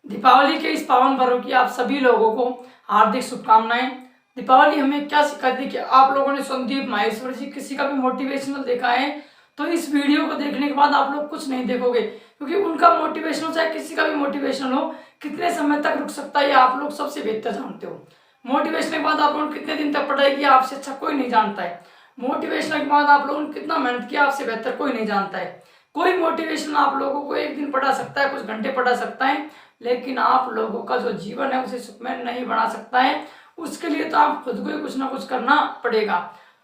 दीपावली के इस पावन पर्व की आप सभी लोगों को हार्दिक शुभकामनाएं। दीपावली हमें क्या सिखाती है कि आप लोगों ने संदीप माहेश्वर जी किसी का भी मोटिवेशनल देखा है तो इस वीडियो को देखने के बाद आप लोग कुछ नहीं देखोगे, क्योंकि उनका मोटिवेशनल चाहे किसी का भी मोटिवेशनल हो कितने समय तक रुक सकता है आप लोग सबसे बेहतर जानते हो। मोटिवेशन के बाद आप लोगों ने कितने दिन तक पढ़ाई की आपसे अच्छा कोई नहीं जानता है। मोटिवेशन के बाद आप लोगों ने कितना मेहनत किया आपसे बेहतर कोई नहीं जानता है। कोई मोटिवेशन आप लोगों को एक दिन पढ़ा सकता है, कुछ घंटे पढ़ा सकता है, लेकिन आप लोगों का जो जीवन है उसे सुखमय नहीं बना सकता है। उसके लिए तो आप खुद को ही कुछ ना कुछ करना पड़ेगा।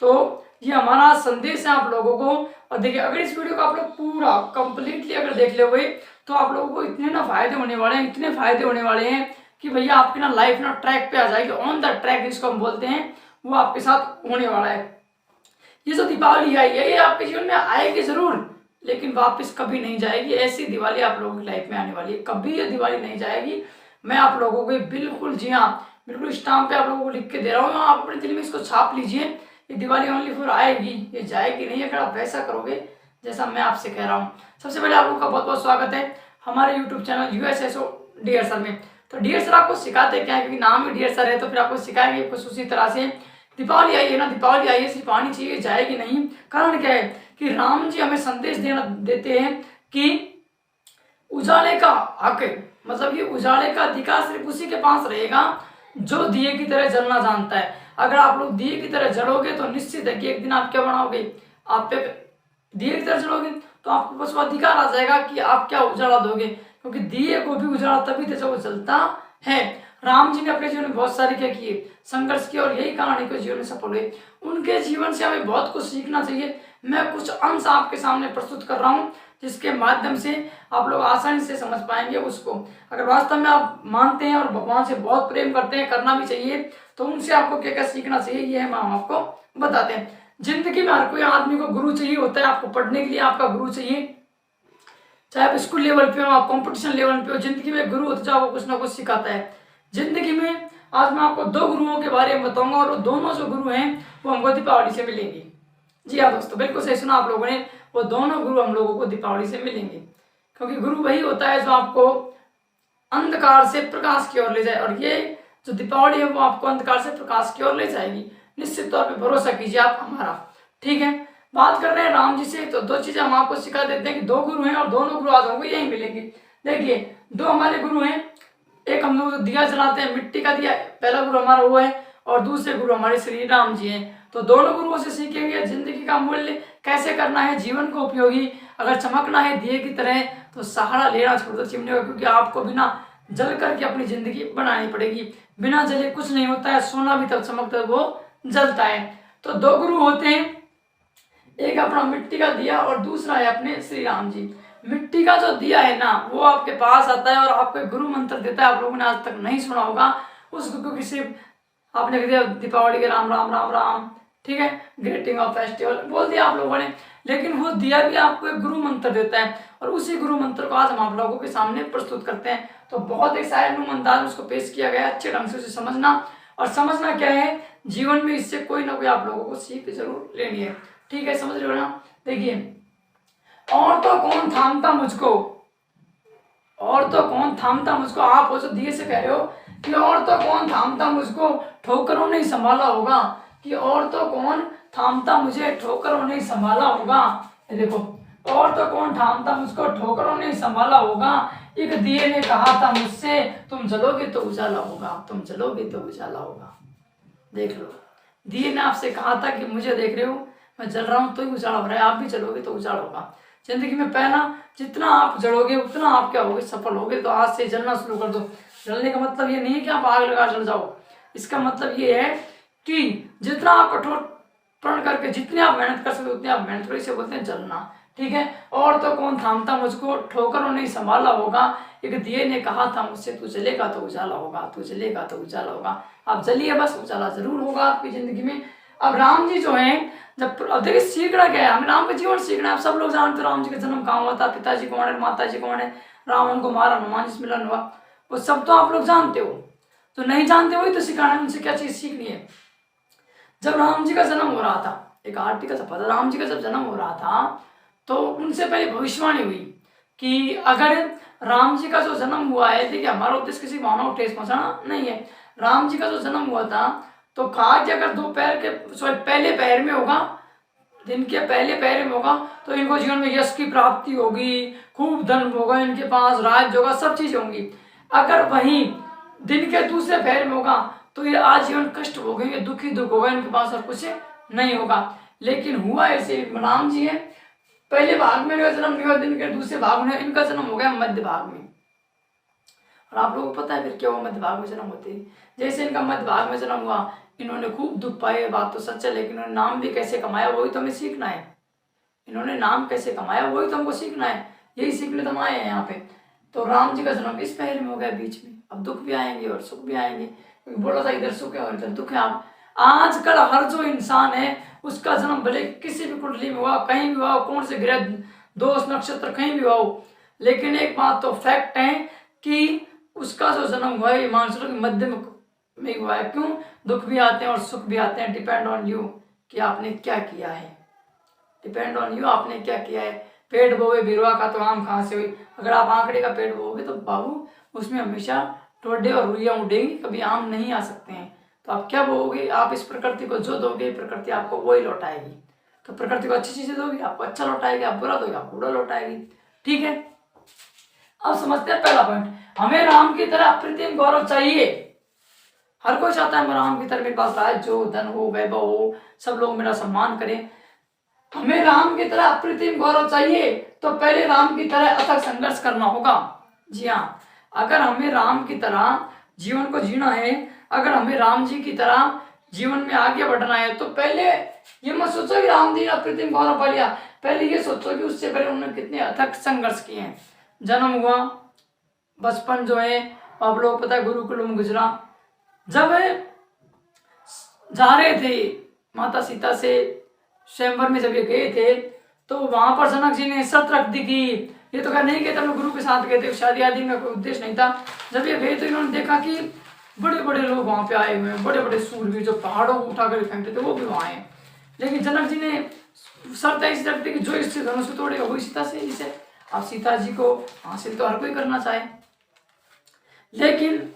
तो ये हमारा संदेश है आप लोगों को। और देखिए, अगर इस वीडियो को आप लोग पूरा कंप्लीटली अगर देख ले हुए तो आप लोगों को इतने ना फायदे होने वाले हैं, इतने फायदे होने वाले हैं कि भैया आपकी ना लाइफ ना ट्रैक पे आ जाएगी। ऑन द ट्रैक जिसको हम बोलते हैं वो आपके साथ होने वाला है। ये जो दीपावली आई है ये आपके जीवन में आएगी जरूर, लेकिन वापस कभी नहीं जाएगी। ऐसी दिवाली आप लोगों की लाइफ में आने वाली है, कभी ये दिवाली नहीं जाएगी। मैं आप लोगों को बिल्कुल, जी हाँ, बिल्कुल स्टाम्प पे आप लोगों को लिख के दे रहा हूँ। आप अपने दिल में इसको छाप लीजिए, ये दिवाली ओनली फॉर आएगी, ये जाएगी नहीं अगर आप वैसा करोगे जैसा मैं आपसे कह रहा हूँ। सबसे पहले आप लोगों का बहुत बहुत स्वागत है हमारे YouTube channel USSO dear sir में। तो डियर सर आपको सिखाते क्या है, क्योंकि नाम ही डियर सर है तो फिर आपको सिखाएंगे कुछ उसी तरह से। दीपावली आई है ना, दीपावली आई है सिर्फ आनी चाहिए, जाएगी नहीं। कारण क्या है कि राम जी हमें संदेश देते हैं कि उजाले का हक, मतलब कि उजाले का अधिकार सिर्फ उसी के पास रहेगा जो दिए की तरह जलना जानता है। अगर आप लोग दिए की तरह जलोगे तो निश्चित है कि एक दिन आप क्या बनाओगे, आप पे दिए की तरह जलोगे तो आपके पास अधिकार आ जाएगा कि आप क्या उजाला दोगे, क्योंकि दिए को भी उजाला तभी तो जब वो जलता है। राम जी ने अपने जीवन में बहुत सारे क्या किए, संघर्ष किए, और यही कारण है कि जीवन में सफल हुए। उनके जीवन से हमें बहुत कुछ सीखना चाहिए। मैं कुछ अंश आपके सामने प्रस्तुत कर रहा हूँ जिसके माध्यम से आप लोग आसानी से समझ पाएंगे उसको। अगर वास्तव में आप मानते हैं और भगवान से बहुत प्रेम करते हैं, करना भी चाहिए, तो उनसे आपको क्या क्या सीखना चाहिए ये हम आपको बताते हैं। जिंदगी में हर कोई आदमी को गुरु चाहिए होता है। आपको पढ़ने के लिए आपका गुरु चाहिए, चाहे आप स्कूल लेवल पे हो, आप कंपटीशन लेवल पे हो, जिंदगी में गुरु होता है, आपको कुछ ना कुछ सिखाता है जिंदगी में। आज मैं आपको दो गुरुओं के बारे में बताऊंगा, और वो दोनों जो गुरु हैं वो हमको दीपावली से मिलेंगे। जी हाँ दोस्तों, बिल्कुल सही सुना आप लोगों ने, वो दोनों गुरु हम लोगों को दीपावली से मिलेंगे। क्योंकि गुरु वही होता है जो आपको अंधकार से प्रकाश की ओर ले जाए, और ये जो दीपावली है वो आपको अंधकार से प्रकाश की ओर ले जाएगी। निश्चित तौर पे भरोसा कीजिए आप हमारा, ठीक है। बात कर रहे हैं राम जी से, तो दो चीजें हम आपको सिखा देते हैं कि दो गुरु हैं और दोनों गुरु आज हमको यही मिलेंगे। देखिए, दो हमारे गुरु हैं, एक हम लोग दिया जलाते हैं, मिट्टी का दिया, पहला गुरु हमारा वो है, और दूसरे गुरु हमारे श्री राम जी हैं। तो दोनों गुरुओं से सीखेंगे जिंदगी का मूल्य कैसे करना है, जीवन को उपयोगी। अगर चमकना है दिए की तरह तो सहारा लेना छोड़ दो चिमने का, क्योंकि आपको बिना जल करके अपनी जिंदगी बनानी पड़ेगी। बिना जले कुछ नहीं होता है, सोना भी तब चमकता है वो जलता है। तो दो गुरु होते हैं, एक अपना मिट्टी का दिया और दूसरा है अपने श्री राम जी। मिट्टी का जो दिया है ना वो आपके पास आता है और आपको गुरु मंत्र देता है। आप लोगों ने आज तक नहीं सुना होगा उस गुरु की, सिर्फ आपने कह दिया दीपावली के राम राम राम राम, ठीक है, ग्रीटिंग ऑफ फेस्टिवल बोल दिया आप लोगों ने, लेकिन वो दिया भी आपको एक गुरु मंत्र देता है, और उसी गुरु मंत्र को आज हम आप लोगों के सामने प्रस्तुत करते हैं। तो बहुत एक शायर अंदाज उसको पेश किया गया, अच्छे ढंग से उसे समझना, और समझना क्या है जीवन में इससे कोई ना कोई आप लोगों को सीख जरूर लेनी है, ठीक है, समझ रहे हो ना। देखिए, और तो कौन थामता मुझको, और तो कौन थामता मुझको, आप हो जो दिए से कह रहे हो कि और तो कौन थामता मुझको, ठोकरों ने संभाला होगा, कि और तो कौन थामता मुझे, ठोकरों ने संभाला होगा। देखो, और तो कौन थामता मुझको, ठोकरों ने संभाला होगा, एक दिए ने कहा था मुझसे तुम जलोगे तो उजाला होगा, तुम जलोगे तो उजाला होगा। देख लो, दिए ने आपसे कहा था कि मुझे देख रहे हो मैं जल रहा हूं तो ही उजाला हो रहा है, आप भी जलोगे तो उजाला होगा। जिंदगी में पहला जितना आप जलोगे उतना आप क्या होगे, सफल होगे। तो आज से जलना शुरू कर दो। जलने का मतलब ये नहीं है कि आप आग लगा जल जाओ, इसका मतलब ये है कि जितना आप कठोर प्रण करके जितनी आप मेहनत कर सकते उतनी आप मेहनत करो, इसे बोलते हैं जलना, ठीक है। और तो कौन थामता मुझको, ठोकरों ने संभाला होगा, एक दिए ने कहा था मुझसे तू जलेगा तो उजाला होगा, तू जलेगा तो उजाला होगा। आप जलिए बस, उजाला जरूर होगा आपकी जिंदगी में। अब राम जी जो हैं, जब अब देखिए सीखना क्या है, हमें राम का जीवन सीखना है। आप सब लोग जानते हो राम जी का जन्म कहाँ हुआ था, पिताजी कौन है, माता जी कौन है, रावण को मारा, हनुमान जी से मिलन हुआ, वो सब तो आप लोग जानते हो। तो नहीं जानते वही तो सिखाना है, उनसे क्या चीज सीखनी है। जब राम जी का जन्म हो रहा था, एक आर्टिकल छपा था, राम जी का जब जन्म हो रहा था तो उनसे पहले भविष्यवाणी हुई कि अगर राम जी का जो जन्म हुआ है, देखिए हमारा उद्देश्य किसी भावना को ठेस पहुंचाना नहीं है। राम जी का जो जन्म हुआ था तो कहा कि अगर दोपहर के सॉरी पहले पहर में होगा, दिन के पहले पहर में होगा तो इनको जीवन में यश की प्राप्ति होगी, खूब धन होगा इनके पास, राज्य होगा, सब चीजें होंगी। अगर वहीं दिन के दूसरे पहर में होगा तो ये आजीवन कष्ट भोगेंगे, दुखी दुख होगा, इनके पास और कुछ नहीं होगा। लेकिन हुआ ऐसे, राम जी है पहले भाग में इनका जन्म नहीं हुआ, दिन के दूसरे भाग में इनका जन्म हो गया मध्य भाग में। और आप लोगों को पता है फिर क्या हुआ मध्य भाग में जन्म होते ही, जैसे इनका मध्य भाग में जन्म हुआ इन्होंने खूब दुख पाए, बात तो सच है, लेकिन इन्होंने नाम भी कैसे कमाया वही तो हमें सीखना है। इन्होंने नाम कैसे कमाया वही तो हमको सीखना है, यही सीखने तो हम आए हैं यहाँ पे। तो राम जी का जन्म इस पहर में हो गया बीच में। अब दुख भी आएंगे और सुख भी आएंगे, क्योंकि बोला था इधर सुख है और इधर दुख है। आप आजकल हर जो इंसान है उसका जन्म भले किसी भी कुंडली में हुआ, कहीं भी हुआ, कौन से ग्रह दोष नक्षत्र कहीं भी हुआ हो, लेकिन एक बात तो फैक्ट है कि उसका जो जन्म हुआ है मानसूर के मध्य में हुआ है। क्यों? दुख भी आते हैं और सुख भी आते हैं, डिपेंड ऑन यू कि आपने क्या किया है, डिपेंड ऑन यू आपने क्या किया है। पेड़ बोवे बिरवा का तो आम कहाँ से हुई, अगर आप आंकड़े का पेड़ बोओगे तो बाबू उसमें हमेशा टोडे और रुइयां उड़ेंगी, कभी आम नहीं आ सकते हैं। तो आप क्या बोओगे, आप इस प्रकृति को जो दोगे प्रकृति आपको वही लौटाएगी। तो प्रकृति को अच्छी चीजें दोगे आपको अच्छा लौटाएगी, आप बुरा दोगे आपको बुरा लौटाएगी। ठीक है, अब समझते हैं पहला पॉइंट, हमें राम की तरह अप्रतिम गौरव चाहिए। हर कोई चाहता है मैं राम की तरह मेरे पास राज्य हो, धन हो, वैभव हो, सब लोग मेरा सम्मान करें। हमें राम की तरह अप्रतिम गौरव चाहिए तो पहले राम की तरह अथक संघर्ष करना होगा। जी हाँ, अगर हमें राम की तरह जीवन को जीना है, अगर हमें राम जी की तरह जीवन में आगे बढ़ना है तो पहले ये मत सोचो कि राम जी ने अप्रतिम गौरव पा लिया, पहले ये सोचो कि उससे पहले उन्होंने कितने अथक संघर्ष किए हैं। जन्म हुआ, बचपन जो है आप लोग पता है गुरुकुल में गुजरा, जब जा रहे थे माता सीता से स्वयंवर में जब ये गए थे तो वहां पर जनक जी ने शर्त रख दी कि ये तो क्या नहीं गए थे, हम गुरु के साथ गए थे, शादी आदि का कोई उद्देश्य नहीं था। जब ये गए तो इन्होंने देखा कि बड़े बड़े लोग वहां पे आए हुए हैं, बड़े बड़े सूरवीर जो पहाड़ों को उठाकर फेंकते थे वो भी वहां आए। लेकिन जनक जी ने शर्त ऐसी रख दी कि जो इससे धनुष को तोड़ेगा वही सीता से, इसे अब सीता जी को हासिल तो हर कोई करना चाहे, लेकिन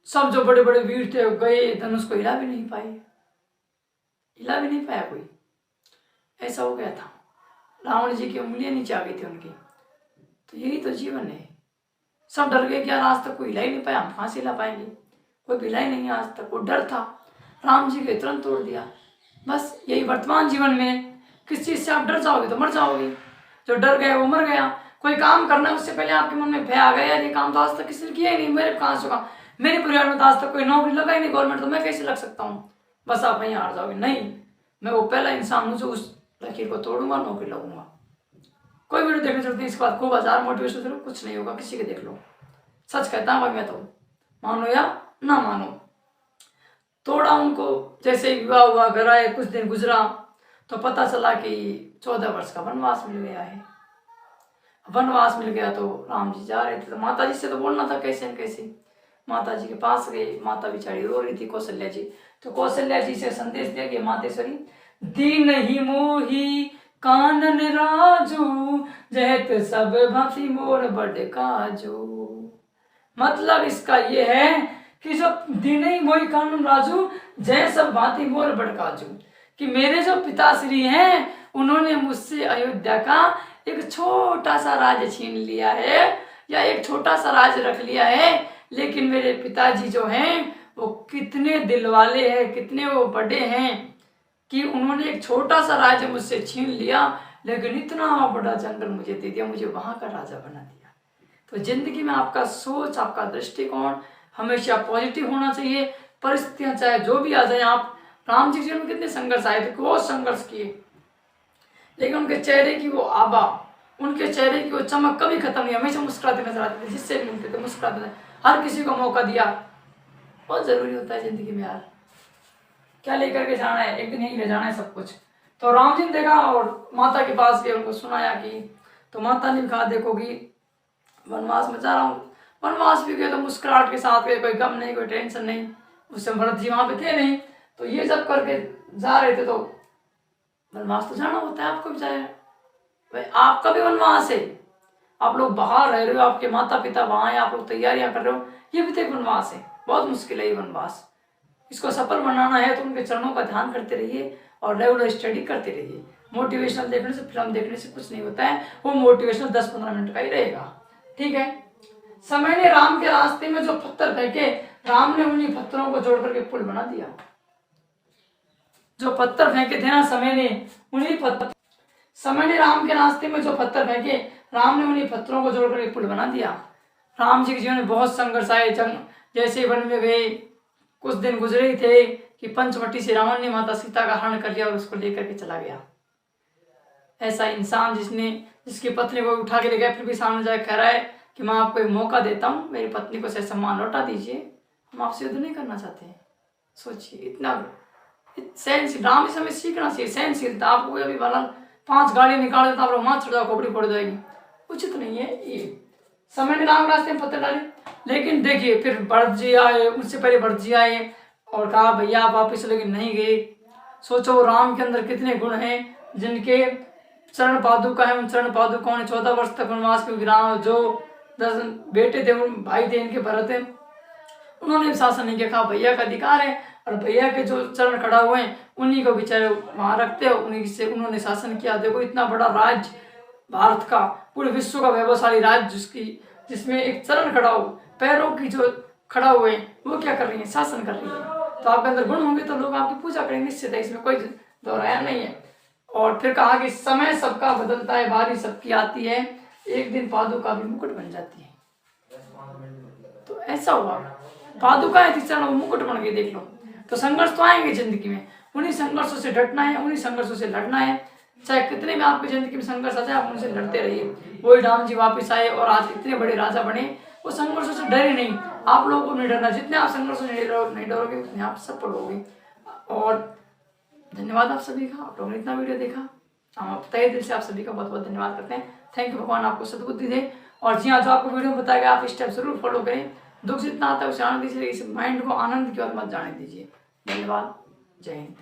सब जो बड़े बड़े वीर थे गए, धनुष को हिला भी नहीं पाए, हिला भी नहीं पाया कोई, ऐसा हो गया था। रावण जी की उंगलियां नीचे आ गई थी उनकी। तो यही तो जीवन है, सब डर गए कि यार आज तक कोई हिला ही नहीं पाया, हम कहाँ से हिला पाएंगे, कोई हिला ही नहीं आज तक, वो डर था। राम जी के तुरंत तोड़ दिया। बस यही वर्तमान जीवन में किस चीज से आप डर जाओगे तो मर जाओगे, जो डर गया वो मर गया। कोई काम करना है उससे पहले आपके मन में भय आ गया, यार ये काम तो आज तक किसी ने किया ही नहीं, मेरे कहाँ से होगा, मेरे परिवार में तो आज तक कोई नौकरी लगा ही नहीं गवर्नमेंट, तो मैं कैसे लग सकता हूँ, बस आप वहीं हार जाओगे। नहीं, मैं वो पहला इंसान हूँ जो उस लकीर को तोड़ूंगा, नौकरी लगूंगा। कोई वीडियो देखने चलती है इसके बाद खूब 1000 मोटिवेशन करो, कुछ नहीं होगा, किसी के देख लो, सच कहता हूँ मैं, तो मानो या ना मानो। तोड़ा उनको, जैसे विवाह हुआ, घर आए, कुछ दिन गुजरा तो पता चला कि 14 वर्ष का वनवास मिल गया है। वनवास मिल गया तो राम जी जा रहे थे तो माता जी से तो बोलना था कैसे न कैसे, माता जी के पास गए, माता बेचारी रो रही थी कौशल्या जी, तो कौशल्या जी से संदेश दिया कि मातेश्वरी दीन ही मोही कानन राजू जहत सब भांति मोर बड़ काजू। मतलब इसका ये है कि जो दीन ही मोही कानन राजू जय सब भांति मोर बड़ काजू, कि मेरे जो पिताश्री हैं उन्होंने मुझसे अयोध्या का एक छोटा सा राज्य छीन लिया है या एक छोटा सा राज्य रख लिया है, लेकिन मेरे पिताजी जो हैं वो कितने दिल वाले हैं, कितने वो बड़े हैं कि उन्होंने एक छोटा सा राज्य मुझसे छीन लिया लेकिन इतना बड़ा जंगल मुझे दे दिया, मुझे वहां का राजा बना दिया। तो जिंदगी में आपका सोच, आपका दृष्टिकोण हमेशा पॉजिटिव होना चाहिए। परिस्थितियां चाहे जो भी आ जाए, आप राम जी के जीवन में कितने संघर्ष आए थे, बहुत संघर्ष किए, लेकिन उनके चेहरे की वो आभा, उनके चेहरे की वो चमक कभी खत्म नहीं, हमेशा मुस्कुराते नजर आते थे, जिससे भी मिलते थे मुस्कुराते थे, हर किसी को मौका दिया। बहुत जरूरी होता है जिंदगी में यार, क्या लेकर के जाना है, एक दिन यही ले जाना है सब कुछ। तो राम जी ने देखा और माता के पास गए, उनको सुनाया कि, तो माता ने कहा देखो कि वनवास में जा रहा हूँ, वनवास भी गए तो मुस्कुराहट के साथ गए, कोई गम नहीं, कोई टेंशन नहीं, उससे भरत जी वहां पे थे नहीं, तो ये जब करके जा रहे थे तो वनवास तो जाना होता है, आपको भी जाए भाई, आपका भी वनवास है, आप लोग बाहर रह रहे हो, आपके माता पिता वहां हैं, आप लोग तैयारियां कर रहे हो, ये भी तो एक वनवास है। बहुत मुश्किल है ये वनवास। इसको सफल बनाना है तो उनके चरणों का ध्यान करते रहिए और रेगुलर स्टडी करते रहिए। मोटिवेशनल देखने से, फिल्म देखने से कुछ नहीं होता है, वो मोटिवेशनल 10-15 मिनट का ही रहेगा। ठीक है। समय ने राम के रास्ते में जो पत्थर फेंके, राम ने उन्हीं पत्थरों को जोड़ करके पुल बना दिया। जो पत्थर फेंके थे ना समय ने राम के रास्ते में जो पत्थर फेंके, राम ने उन्हीं पत्थरों को जोड़ करके पुल बना दिया। राम जी के जीवन में बहुत संघर्ष आए। जंग जैसे वन में गए, कुछ दिन गुजरे ही थे कि पंचवटी से रावण ने माता सीता का हरण कर लिया और उसको लेकर के चला गया। ऐसा इंसान जिसकी पत्नी को उठा के ले गया, फिर भी सामने जाकर कह रहा है कि मैं आपको एक मौका देता हूँ, मेरी पत्नी को सही सम्मान लौटा दीजिए, हम आपसे युद्ध नहीं करना चाहते हैं। सोचिए, इतना सहनशील। राम जी से हमें सीखना चाहिए सहनशीलता। आपको अभी वाला 5 गाड़ी निकाल देता, आप लोग वहां चढ़ जाओ, खोपड़ी पड़ जाएगी, उचित नहीं है ये। समय ने राम रास्ते में पत्थर डाले, लेकिन देखिए फिर भरत जी आए, उससे पहले भरत जी आए और कहा भैया आप वापिस, लेकिन नहीं गए। सोचो राम के अंदर कितने गुण हैं, जिनके चरण पादुका है, उन चरण पादुकाओं ने 14 वर्ष तक वनवास के विराम, जो 10 बेटे थे, भाई थे इनके भरत है, उन्होंने शासन नहीं किया। कहा भैया का अधिकार है, और भैया के जो चरण खड़ा हुए हैं उन्हीं को बेचारे वहां रखते हो, उन्हीं से उन्होंने शासन किया। देखो इतना बड़ा राज्य भारत का, पूरे विश्व का वैभवशाली राज्य, जिसमें एक चरण खड़ा हो, पैरों की जो खड़ा हुए वो क्या कर रही है, शासन कर रही है। तो आपके अंदर गुण होंगे तो लोग आपकी पूजा करेंगे, निश्चित है, इसमें कोई दोहराया नहीं है। और फिर कहा कि समय सबका बदलता है, बारी सबकी आती है, एक दिन पादुका भी मुकुट बन जाती है। तो ऐसा हुआ, पादुका चरण वो मुकुट बन गई। देख लो, तो संघर्ष तो आएंगे जिंदगी में, उन्हीं संघर्षों से डटना है, उन्हीं संघर्षों से लड़ना है। चाहे कितने भी आपकी जिंदगी में संघर्ष आ जाए, आप उनसे लड़ते रहिए। वही राम जी वापिस आए और आज इतने बड़े राजा बने, वो संघर्षों से डरे नहीं। आप लोगों को नहीं डरना, जितने आप संघर्षों से नहीं डरोगे उतने आप सफल होगे। और धन्यवाद आप सभी का, आप लोगों ने इतना वीडियो देखा, हम तहे दिल से आप सभी का बहुत बहुत धन्यवाद करते हैं। थैंक यू, भगवान आपको सद्बुद्धि दे। और जी हाँ, जो आपको वीडियो में बताया गया आप स्टेप जरूर फॉलो करें। दुख जितना आता है उसे आनंद दीजिए, इस माइंड को आनंद की ओर मत जाने दीजिए। धन्यवाद, जय हिंद।